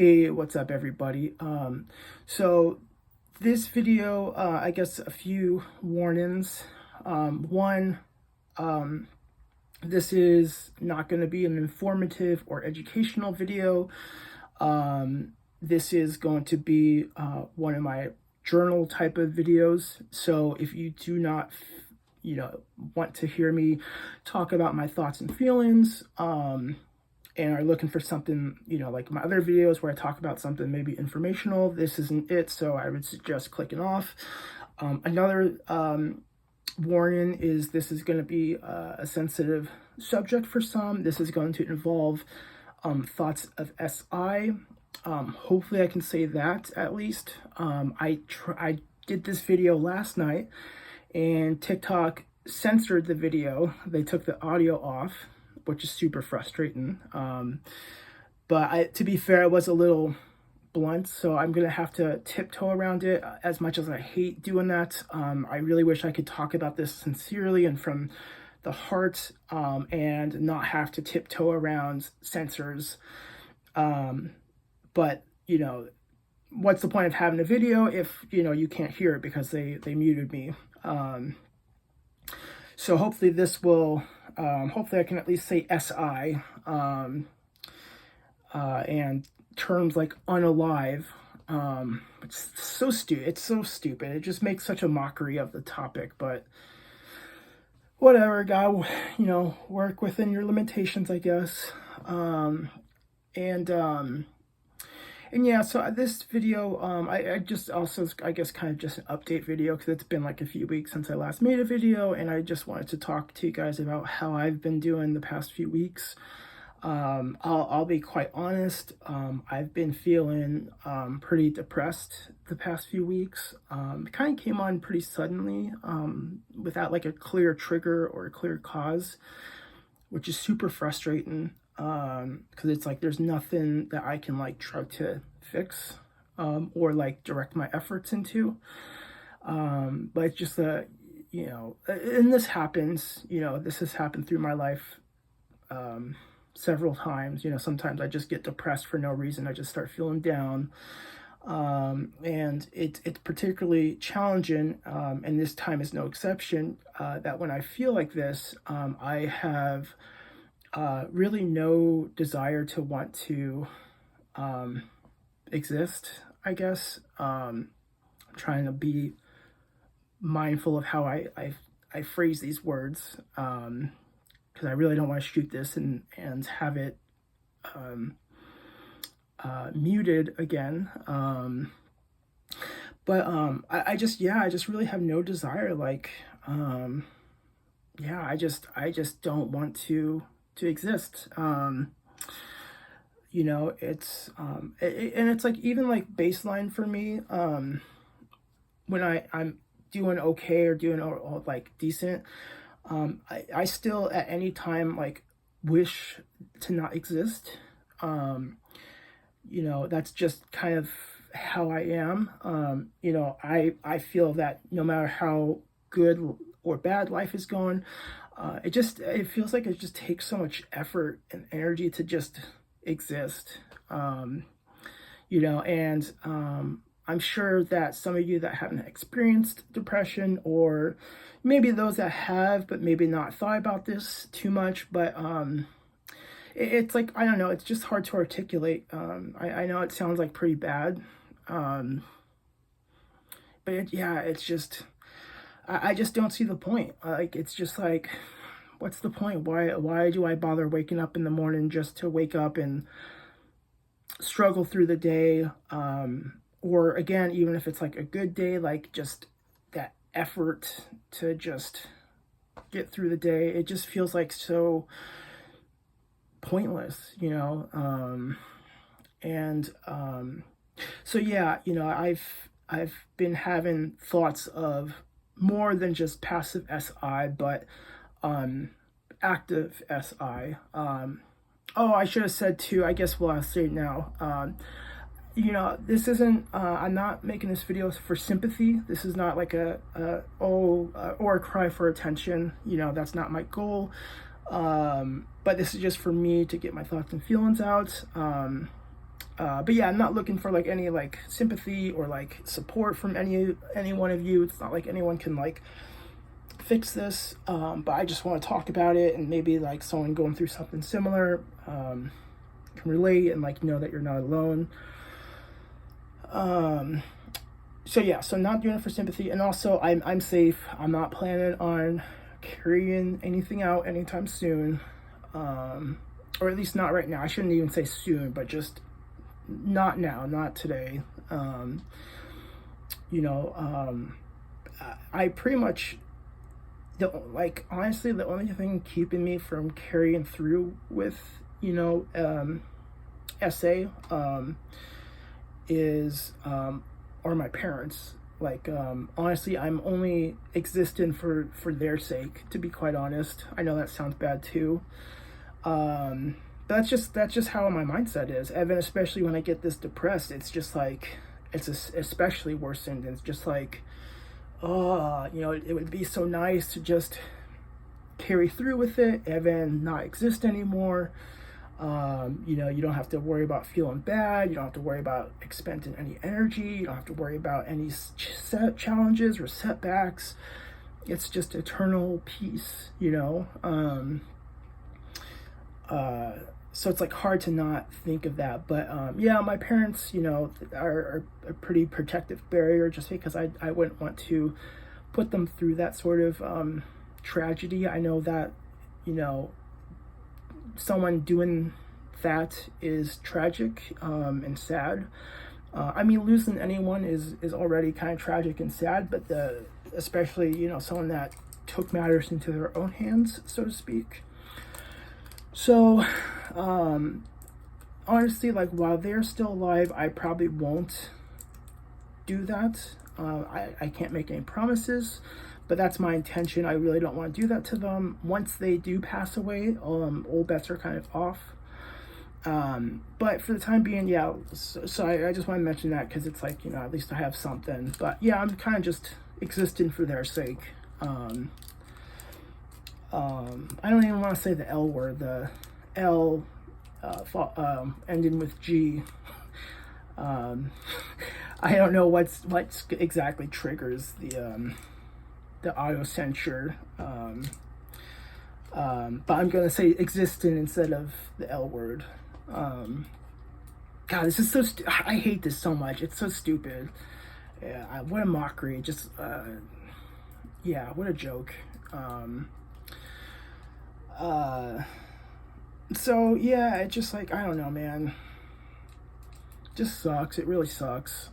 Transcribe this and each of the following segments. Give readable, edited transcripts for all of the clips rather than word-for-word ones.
Hey, what's up, everybody? So this video, I guess a few warnings. One, this is not going to be an informative or educational video. This is going to be one of my journal type of videos. So if you do not, want to hear me talk about my thoughts and feelings, and are looking for something, like my other videos where I talk about something maybe informational, this isn't it, so I would suggest clicking off. Another warning is this is going to be a sensitive subject for some. This is going to involve thoughts of SI. Hopefully I can say that at least. I did this video last night and TikTok censored the video. They took the audio off, which is super frustrating. But to be fair, I was a little blunt, so I'm gonna have to tiptoe around it. As much as I hate doing that, I really wish I could talk about this sincerely and from the heart, and not have to tiptoe around censors. But what's the point of having a video if you can't hear it because they muted me? So hopefully this will, hopefully I can at least say SI, and terms like unalive. It's so stupid. It's so stupid. It just makes such a mockery of the topic, but whatever, God, work within your limitations, I guess. And yeah, so this video, I just also, I guess, kind of just an update video because it's been like a few weeks since I last made a video, and I just wanted to talk to you guys about how I've been doing the past few weeks. I'll be quite honest. I've been feeling pretty depressed the past few weeks. It kind of came on pretty suddenly, without like a clear trigger or a clear cause, which is super frustrating. Because it's like there's nothing that I can like try to fix or like direct my efforts into. But it's just that, and this happens, this has happened through my life several times. Sometimes I just get depressed for no reason. I just start feeling down. And it's particularly challenging, and this time is no exception, that when I feel like this, I have really no desire to want to exist, I guess. I'm trying to be mindful of how I phrase these words, because I really don't want to shoot this and have it muted again. But I just really have no desire. Like, I just don't want to exist. It's and it's like even like baseline for me, when I'm doing okay or doing all like decent, I still at any time like wish to not exist. That's just kind of how I am. I feel that no matter how good or bad life is going, it feels like it just takes so much effort and energy to just exist. And I'm sure that some of you that haven't experienced depression, or maybe those that have but maybe not thought about this too much, but it's like, I don't know, it's just hard to articulate. I know it sounds like pretty bad, but it's just, I just don't see the point. Like, it's just like, what's the point? Why do I bother waking up in the morning just to wake up and struggle through the day? Or again, even if it's like a good day, like just that effort to just get through the day, it just feels like so pointless, so yeah, I've been having thoughts of more than just passive SI, but active SI. I should have said too, I guess, well, I'll say it now. This isn't, I'm not making this video for sympathy. This is not like or a cry for attention. That's not my goal. But this is just for me to get my thoughts and feelings out. But yeah, I'm not looking for like any like sympathy or like support from any one of you. It's not like anyone can like fix this, but I just want to talk about it, and maybe like someone going through something similar can relate and like know that you're not alone. So yeah, so not doing it for sympathy, and also I'm safe. I'm not planning on carrying anything out anytime soon, or at least not right now. I shouldn't even say soon, but just not now, not today. I pretty much, honestly, the only thing keeping me from carrying through with SA is are my parents. Honestly, I'm only existing for their sake, to be quite honest. I know that sounds bad too. That's just how my mindset is. And then especially when I get this depressed, it's just like, it's especially worsened. It's just like, it would be so nice to just carry through with it and then not exist anymore. You don't have to worry about feeling bad. You don't have to worry about expending any energy. You don't have to worry about any challenges or setbacks. It's just eternal peace, so it's like hard to not think of that. But yeah, my parents, are a pretty protective barrier, just because I wouldn't want to put them through that sort of tragedy. I know that, someone doing that is tragic and sad. Losing anyone is already kind of tragic and sad, but especially, someone that took matters into their own hands, so to speak. So, honestly, like, while they're still alive, I probably won't do that. I can't make any promises, but that's my intention. I really don't want to do that to them. Once they do pass away, all bets are kind of off. But for the time being, yeah, so I just want to mention that, because it's like, at least I have something. But yeah, I'm kind of just existing for their sake. I don't even want to say the L word, the L ending with G. I don't know what's exactly triggers the auto censure. But I'm gonna say existing instead of the L word. God, this is so I hate this so much. It's so stupid. Yeah, what a mockery. Just yeah, what a joke. So yeah, it just like, I don't know, man. Just sucks. It really sucks.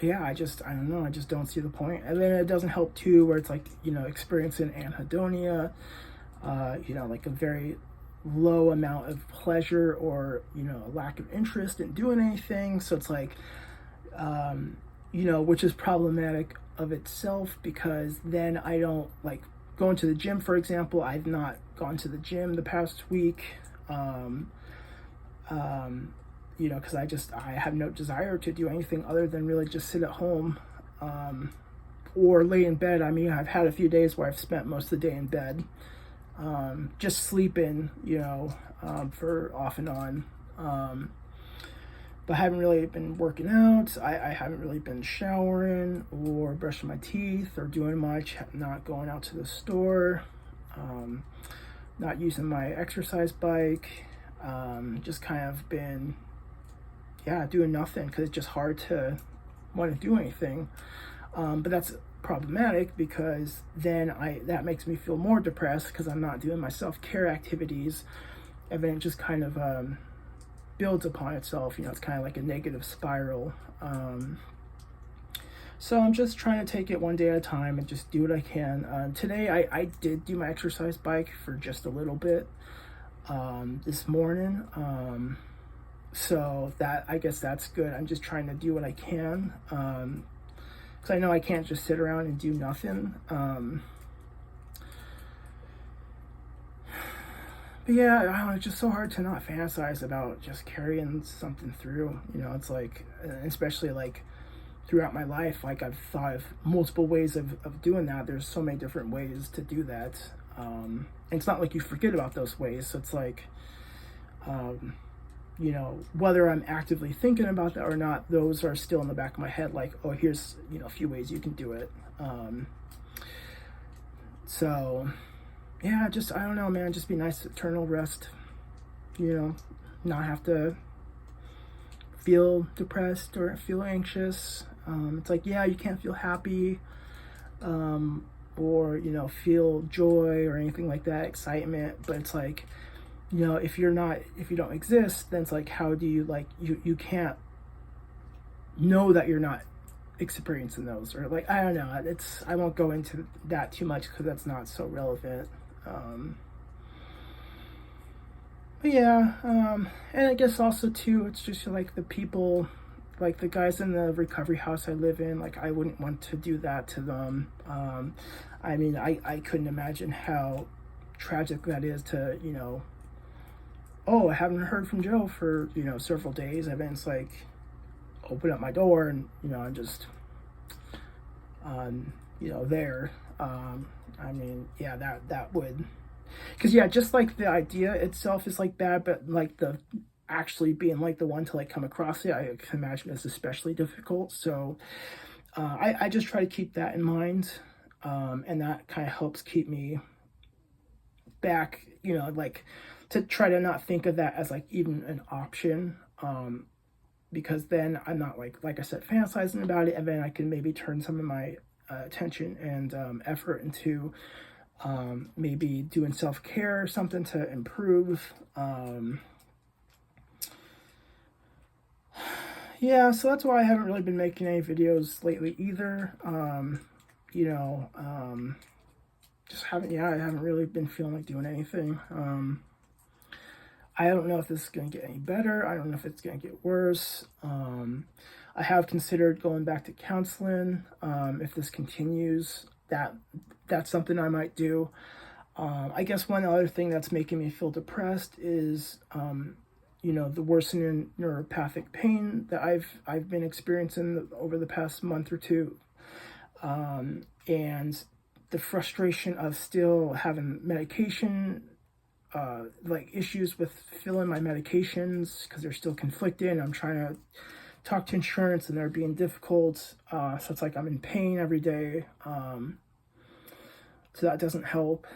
Yeah, I don't know. I just don't see the point. And then it doesn't help too, where it's like, experiencing anhedonia, like a very low amount of pleasure, or, lack of interest in doing anything. So it's like, which is problematic of itself, because then I don't like going to the gym, for example. I've not gone to the gym the past week, because I have no desire to do anything other than really just sit at home, or lay in bed. I've had a few days where I've spent most of the day in bed, just sleeping, for off and on, but I haven't really been working out. I haven't really been showering or brushing my teeth or doing much, not going out to the store, not using my exercise bike, just kind of been, doing nothing, because it's just hard to want to do anything. But that's problematic, because then that makes me feel more depressed, because I'm not doing my self-care activities, and then it just kind of builds upon itself. It's kind of like a negative spiral. So I'm just trying to take it one day at a time and just do what I can. Today I did do my exercise bike for just a little bit this morning. So I guess that's good. I'm just trying to do what I can, because I know I can't just sit around and do nothing. But yeah, I don't know, it's just so hard to not fantasize about just carrying something through. It's like, especially like throughout my life, like I've thought of multiple ways of doing that. There's so many different ways to do that. And it's not like you forget about those ways. So it's like, You know, whether I'm actively thinking about that or not, those are still in the back of my head, like, oh, here's, you know, a few ways you can do it. So yeah, just, I don't know, man, just be nice, eternal rest, you know, not have to feel depressed or feel anxious. It's like, yeah, you can't feel happy, or, you know, feel joy or anything like that, excitement, but it's like, you know, if you don't exist, then it's like, how do you, like, you can't know that you're not experiencing those, or like, I don't know, I won't go into that too much because that's not so relevant. But yeah, and I guess also too, it's just like the people, like the guys in the recovery house I live in, like I wouldn't want to do that to them. I mean, I couldn't imagine how tragic that is to, you know, oh, I haven't heard from Joe for, you know, several days. And then it's like, open up my door and, you know, I'm just, you know, there. I mean, yeah, that would, because yeah, just like the idea itself is like bad, but like the actually being like the one to like come across it, I can imagine is especially difficult. So I just try to keep that in mind, and that kind of helps keep me back, you know, like to try to not think of that as like even an option, because then I'm not like I said, fantasizing about it, and then I can maybe turn some of my attention and effort into maybe doing self-care or something to improve. Yeah, so that's why I haven't really been making any videos lately either. You know, just haven't, yeah, I haven't really been feeling like doing anything. I don't know if this is going to get any better. I don't know if it's going to get worse. I have considered going back to counseling. If this continues, that's something I might do. I guess one other thing that's making me feel depressed is, you know, the worsening neuropathic pain that I've been experiencing over the past month or two, and the frustration of still having medication, like issues with filling my medications because they're still conflicting. I'm trying to talk to insurance and they're being difficult. So it's like I'm in pain every day. So that doesn't help.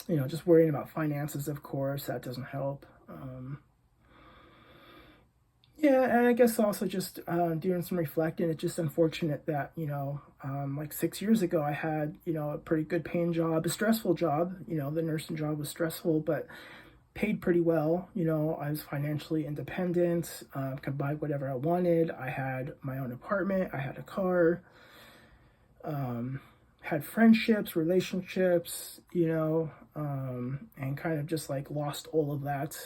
You know, just worrying about finances, of course, that doesn't help. Yeah, and I guess also just doing some reflecting. It's just unfortunate that, you know, like 6 years ago, I had, you know, a pretty good paying job, a stressful job. You know, the nursing job was stressful, but paid pretty well. You know, I was financially independent, could buy whatever I wanted. I had my own apartment, I had a car, had friendships, relationships, you know, and kind of just like lost all of that.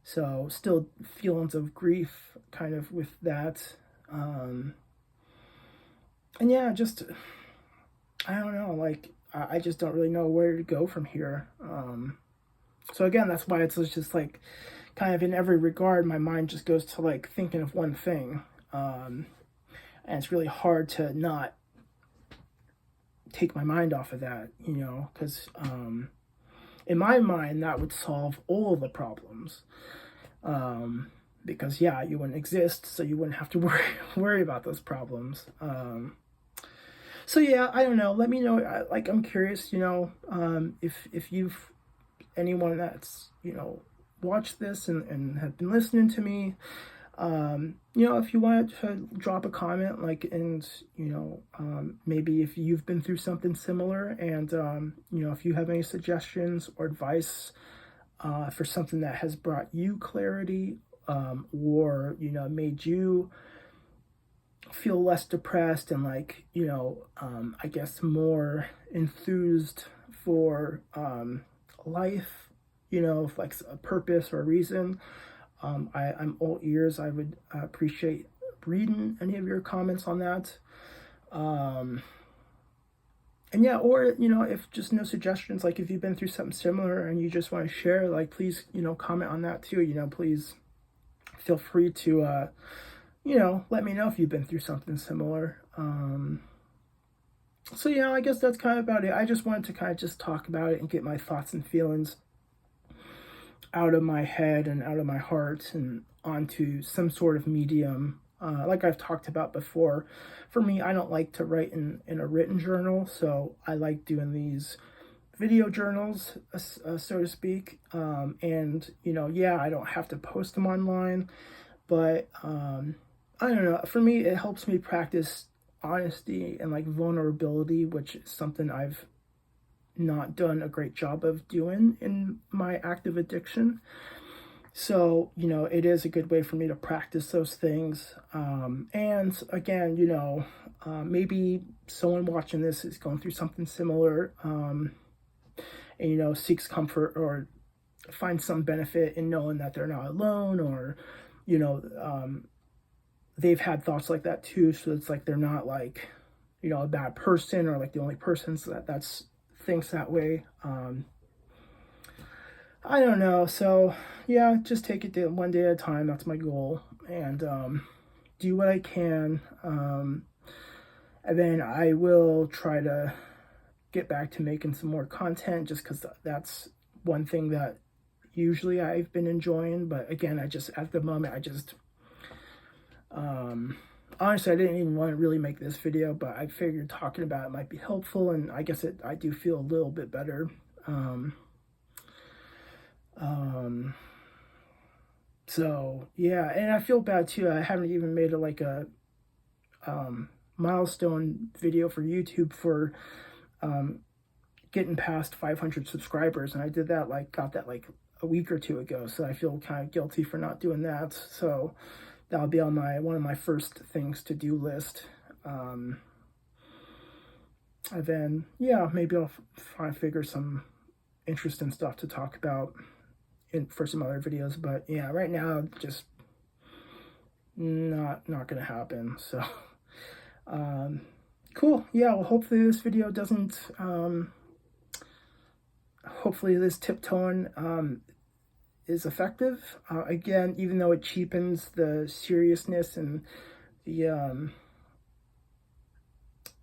So still feelings of grief kind of with that. And yeah, just, I don't know, like, I just don't really know where to go from here. So again, that's why it's just like, kind of in every regard, my mind just goes to like thinking of one thing. And it's really hard to not take my mind off of that, you know, because in my mind, that would solve all of the problems. Because yeah, you wouldn't exist, so you wouldn't have to worry about those problems. So yeah, I don't know. Let me know. Like, I'm curious, you know, if you've anyone that's, you know, watched this and have been listening to me, you know, if you wanted to drop a comment, like, and, you know, maybe if you've been through something similar, and, you know, if you have any suggestions or advice, for something that has brought you clarity, or, you know, made you feel less depressed and like, you know, I guess more enthused for, life, you know, like a purpose or a reason. I'm all ears. I would appreciate reading any of your comments on that. And yeah, or, you know, if just no suggestions, like if you've been through something similar and you just want to share, like, please, you know, comment on that too. You know, please feel free to, you know, let me know if you've been through something similar. So yeah, I guess that's kind of about it. I just wanted to kind of just talk about it and get my thoughts and feelings out of my head and out of my heart and onto some sort of medium. Like I've talked about before, for me, I don't like to write in a written journal, so I like doing these video journals, so to speak. And, you know, yeah, I don't have to post them online, but I don't know. For me, it helps me practice honesty and like vulnerability, which is something I've not done a great job of doing in my active addiction. So, you know, it is a good way for me to practice those things. And again, you know, maybe someone watching this is going through something similar, and, you know, seeks comfort or finds some benefit in knowing that they're not alone, or, you know, they've had thoughts like that too. So it's like they're not like, you know, a bad person or like the only person that's thinks that way. I don't know. So yeah, just take it one day at a time. That's my goal, and do what I can. And then I will try to get back to making some more content, just because that's one thing that usually I've been enjoying. But again, I just at the moment honestly, I didn't even want to really make this video, but I figured talking about it might be helpful, and I guess I do feel a little bit better. So yeah, and I feel bad too. I haven't even made a milestone video for YouTube for getting past 500 subscribers, and I did that got that like a week or two ago. So I feel kind of guilty for not doing that. So that'll be on one of my first things to do list. And then yeah, maybe I'll try and figure some interesting stuff to talk about for some other videos. But yeah, right now just not gonna happen. So cool. Yeah, well, hopefully this video doesn't hopefully this tiptoeing is effective. Again, even though it cheapens the seriousness and the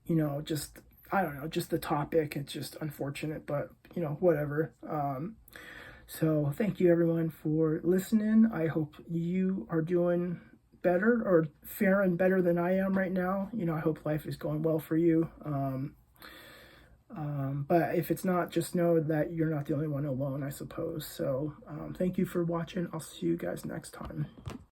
you know, just I don't know, just the topic, it's just unfortunate, but you know, whatever. So thank you everyone for listening. I hope you are doing better or faring better than I am right now. You know, I hope life is going well for you. But if it's not, just know that you're not the only one alone, I suppose. So thank you for watching. I'll see you guys next time.